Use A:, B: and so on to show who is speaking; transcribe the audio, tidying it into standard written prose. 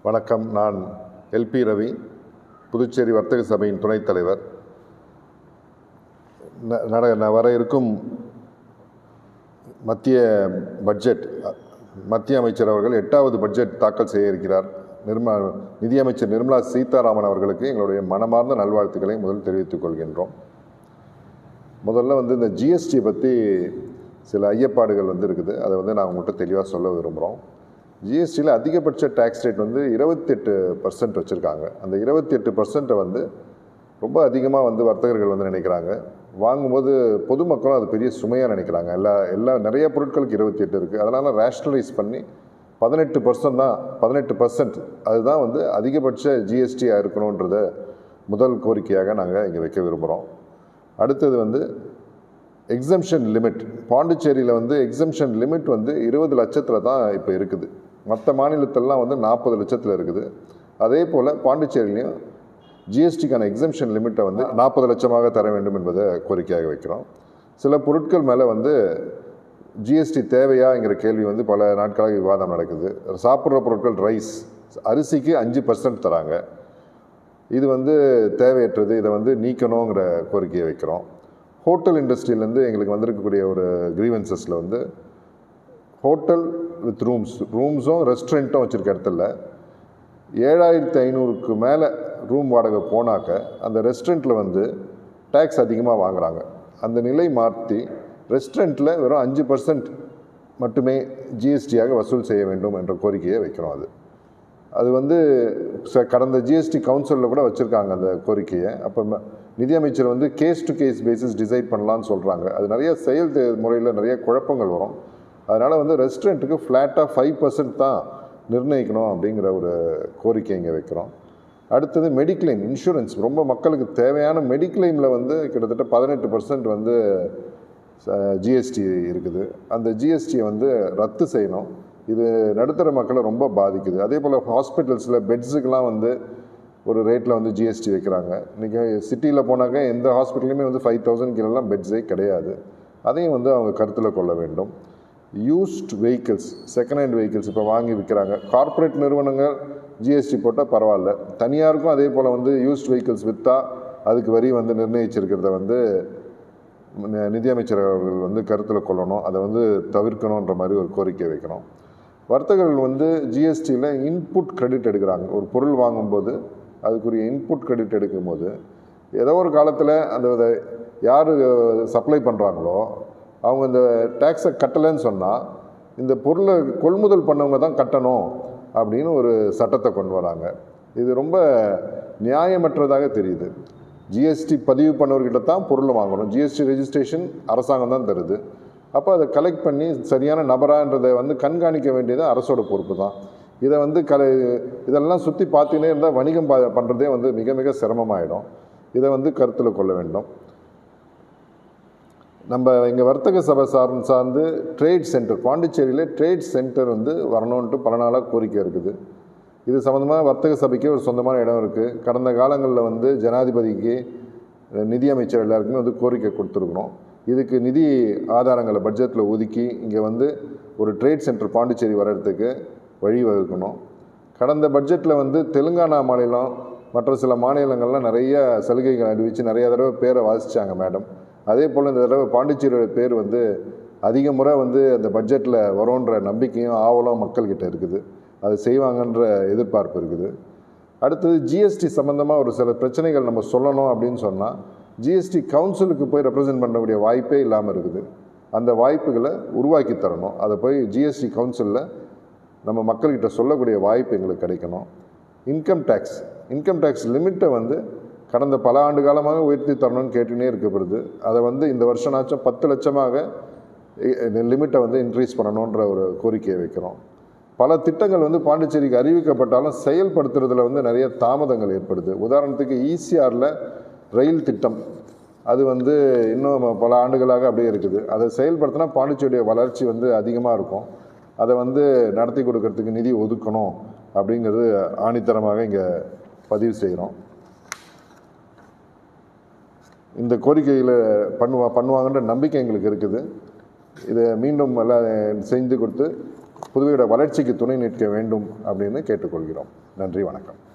A: வணக்கம். நான் எல்பி ரவி, புதுச்சேரி வர்த்தக சபையின் துணைத் தலைவர். வர இருக்கும் மத்திய பட்ஜெட், மத்திய அமைச்சர் அவர்கள் 8வது பட்ஜெட் தாக்கல் செய்ய இருக்கிறார். நிதியமைச்சர் நிர்மலா சீதாராமன் அவர்களுக்கு எங்களுடைய மனமார்ந்த நல்வாழ்த்துக்களை முதல் தெரிவித்துக் கொள்கின்றோம். முதல்ல இந்த ஜிஎஸ்டி பற்றி சில ஐயப்பாடுகள் இருக்குது. அதை நான் உங்கள்கிட்ட தெளிவாக சொல்ல விரும்புகிறோம். ஜிஎஸ்டியில் அதிகபட்ச டேக்ஸ் ரேட் 28% வச்சுருக்காங்க. அந்த 28% ரொம்ப அதிகமாக வர்த்தகர்கள் நினைக்கிறாங்க. வாங்கும்போது பொதுமக்களும் அது பெரிய சுமையாக நினைக்கிறாங்க. நிறைய பொருட்களுக்கு 28 இருக்குது. அதனால் ரேஷ்னலைஸ் பண்ணி 18% தான், 18% அதுதான் அதிகபட்ச ஜிஎஸ்டியாக இருக்கணுன்றத முதல் கோரிக்கையாக நாங்கள் இங்கே வைக்க விரும்புகிறோம். அடுத்தது எக்ஸம்ஷன் லிமிட். பாண்டிச்சேரியில் எக்ஸம்ஷன் லிமிட் 20 லட்சத்தில் தான் இப்போ இருக்குது. மற்ற மாநிலத்திலலாம் 40 லட்சத்தில் இருக்குது. அதே போல் பாண்டிச்சேரியிலையும் ஜிஎஸ்டிக்கான எக்ஸம்ஷன் லிமிட்டை 40 லட்சமாக தர வேண்டும் என்பதை கோரிக்கையாக வைக்கிறோம். சில பொருட்கள் மேலே ஜிஎஸ்டி தேவையாங்கிற கேள்வி பல நாட்களாக விவாதம் நடக்குது. சாப்பிட்ற பொருட்கள், ரைஸ், அரிசிக்கு 5% தராங்க. இது தேவையற்றது. இதை நீக்கணுங்கிற கோரிக்கையை வைக்கிறோம். ஹோட்டல் இண்டஸ்ட்ரியிலேருந்து எங்களுக்கு வந்திருக்கக்கூடிய ஒரு கிரீவன்சஸில் ஹோட்டல் வித் ரூம்ஸும் ரெஸ்டாரண்ட்டும் வச்சுருக்க இடத்துல 7500க்கு மேலே ரூம் வாடகை போனாக்க அந்த ரெஸ்டாரண்ட்டில் டேக்ஸ் அதிகமாக வாங்குகிறாங்க. அந்த நிலை மாற்றி ரெஸ்டாரண்ட்டில் வெறும் 5% மட்டுமே ஜிஎஸ்டியாக வசூல் செய்ய வேண்டும் என்ற கோரிக்கையை வைக்கிறோம். அது கடந்த ஜிஎஸ்டி கவுன்சிலில் கூட வச்சுருக்காங்க அந்த கோரிக்கையை. அப்போ நிதியமைச்சர் case to case basis decide பண்ணலான்னு சொல்கிறாங்க. அது நிறைய செயல் முறையில் நிறைய குழப்பங்கள் வரும். அதனால் ரெஸ்டாரண்ட்டுக்கு ஃப்ளாட்டாக 5% தான் நிர்ணயிக்கணும் அப்படிங்கிற ஒரு கோரிக்கை இங்கே வைக்கிறோம். அடுத்தது மெடிக்ளைம், இன்சூரன்ஸ். ரொம்ப மக்களுக்கு தேவையான மெடிக்ளைமில் கிட்டத்தட்ட 18% ஜிஎஸ்டி இருக்குது. அந்த ஜிஎஸ்டியை ரத்து செய்யணும். இது நடுத்தர மக்களை ரொம்ப பாதிக்குது. அதே போல் ஹாஸ்பிட்டல்ஸில் பெட்ஸுக்கெலாம் ஒரு ரேட்டில் ஜிஎஸ்டி வைக்கிறாங்க. இன்றைக்கி சிட்டியில் போனாக்க எந்த ஹாஸ்பிட்டல்லையுமே 5000 கீழெல்லாம் பெட்ஸே கிடையாது. அதையும் அவங்க கருத்தில் கொள்ள வேண்டும். Used vehicles, second hand vehicles இப்போ வாங்கி விற்கிறாங்க. கார்ப்பரேட் நிறுவனங்கள் ஜிஎஸ்டி போட்டால் பரவாயில்ல. தனியாருக்கும் அதே போல் யூஸ்ட் வெஹிக்கிள்ஸ் விற்றா அதுக்கு வரி நிர்ணயிச்சிருக்கிறத நிதியமைச்சர் அவர்கள் கருத்தில் கொள்ளணும். அதை தவிர்க்கணுன்ற மாதிரி ஒரு கோரிக்கை வைக்கணும். வர்த்தகர்கள் ஜிஎஸ்டியில் இன்புட் கிரெடிட் எடுக்கிறாங்க. ஒரு பொருள் வாங்கும்போது அதுக்குரிய இன்புட் கிரெடிட் எடுக்கும்போது ஏதோ ஒரு காலத்தில் அந்த யார் சப்ளை பண்ணுறாங்களோ அவங்க இந்த டேக்ஸை கட்டலைன்னு சொன்னால் இந்த பொருளை கொள்முதல் பண்ணவங்க தான் கட்டணும் அப்படின்னு ஒரு சட்டத்தை கொண்டு வராங்க. இது ரொம்ப நியாயமற்றதாக தெரியுது. ஜிஎஸ்டி பதிவு பண்ணவர்கிட்ட தான் பொருளை வாங்கணும். ஜிஎஸ்டி ரெஜிஸ்ட்ரேஷன் அரசாங்கம் தான் தருது. அப்போ அதை கலெக்ட் பண்ணி சரியான நபரான்றதை கண்காணிக்க வேண்டியது அரசோட பொறுப்பு தான். இதை இதெல்லாம் சுற்றி பார்த்துக்கினே இருந்தால் வணிகம் பண்ணுறதே மிக மிக சிரமமாயிடும். இதை கருத்தில் கொள்ள வேண்டும். நம்ம எங்கள் வர்த்தக சபை சார்ந்து ட்ரேட் சென்டர், பாண்டிச்சேரியில் ட்ரேட் சென்டர் வரணுன்ட்டு பல நாளாக கோரிக்கை இருக்குது. இது சம்மந்தமாக வர்த்தக சபைக்கு ஒரு சொந்தமான இடம் இருக்குது. கடந்த காலங்களில் ஜனாதிபதிக்கு, நிதியமைச்சர் எல்லாருக்குமே கோரிக்கை கொடுத்துருக்கணும். இதுக்கு நிதி ஆதாரங்களை பட்ஜெட்டில் ஒதுக்கி இங்கே ஒரு ட்ரேட் சென்டர் பாண்டிச்சேரி வர்றதுக்கு வழிவகுக்கணும். கடந்த பட்ஜெட்டில் தெலுங்கானா மாநிலம் மற்ற சில மாநிலங்கள்லாம் நிறைய சலுகைகள் அறிவித்து நிறைய தடவை பேரை வாசித்தாங்க மேடம். அதே போல் இந்த தடவை பாண்டிச்சேரியோட பேர் அதிக முறை அந்த பட்ஜெட்டில் வரும்ன்ற நம்பிக்கையும் ஆவலும் மக்கள்கிட்ட இருக்குது. அது செய்வாங்கன்ற எதிர்பார்ப்பு இருக்குது. அடுத்தது ஜிஎஸ்டி சம்மந்தமாக ஒரு சில பிரச்சனைகள் நம்ம சொல்லணும் அப்படின்னு சொன்னால் ஜிஎஸ்டி கவுன்சிலுக்கு போய் ரெப்ரசன்ட் பண்ணக்கூடிய வாய்ப்பே இல்லாமல் இருக்குது. அந்த வாய்ப்புகளை உருவாக்கி தரணும். அதை போய் ஜிஎஸ்டி கவுன்சிலில் நம்ம மக்கள்கிட்ட சொல்லக்கூடிய வாய்ப்பு எங்களுக்கு கிடைக்கணும். இன்கம் டேக்ஸ் லிமிட்டை கடந்த பல ஆண்டு காலமாக உயர்த்தி தரணும்னு கேட்டுனே இருக்கப்படுது. அதை இந்த வருஷம்னாச்சும் 10 லட்சமாக லிமிட்டை இன்க்ரீஸ் பண்ணணுன்ற ஒரு கோரிக்கையை வைக்கிறோம். பல திட்டங்கள் பாண்டிச்சேரிக்கு அறிவிக்கப்பட்டாலும் செயல்படுத்துறதுல நிறைய தாமதங்கள் ஏற்படுது. உதாரணத்துக்கு ஈசிஆரில் ரயில் திட்டம் அது இன்னும் பல ஆண்டுகளாக அப்படியே இருக்குது. அதை செயல்படுத்தினா பாண்டிச்சேரியுடைய வளர்ச்சி அதிகமாக இருக்கும். அதை நடத்தி கொடுக்கறதுக்கு நிதி ஒதுக்கணும் அப்படிங்கிறது ஆணித்தரமாக இங்கே பதிவு செய்கிறோம். இந்த கோரிக்கையில் பண்ணுவாங்கன்ற நம்பிக்கை எங்களுக்கு இருக்குது. இதை மீண்டும் எல்லாம் செஞ்சு கொடுத்து புதுவையோட வளர்ச்சிக்கு துணை நிற்க வேண்டும் அப்படின்னு கேட்டுக்கொள்கிறோம். நன்றி, வணக்கம்.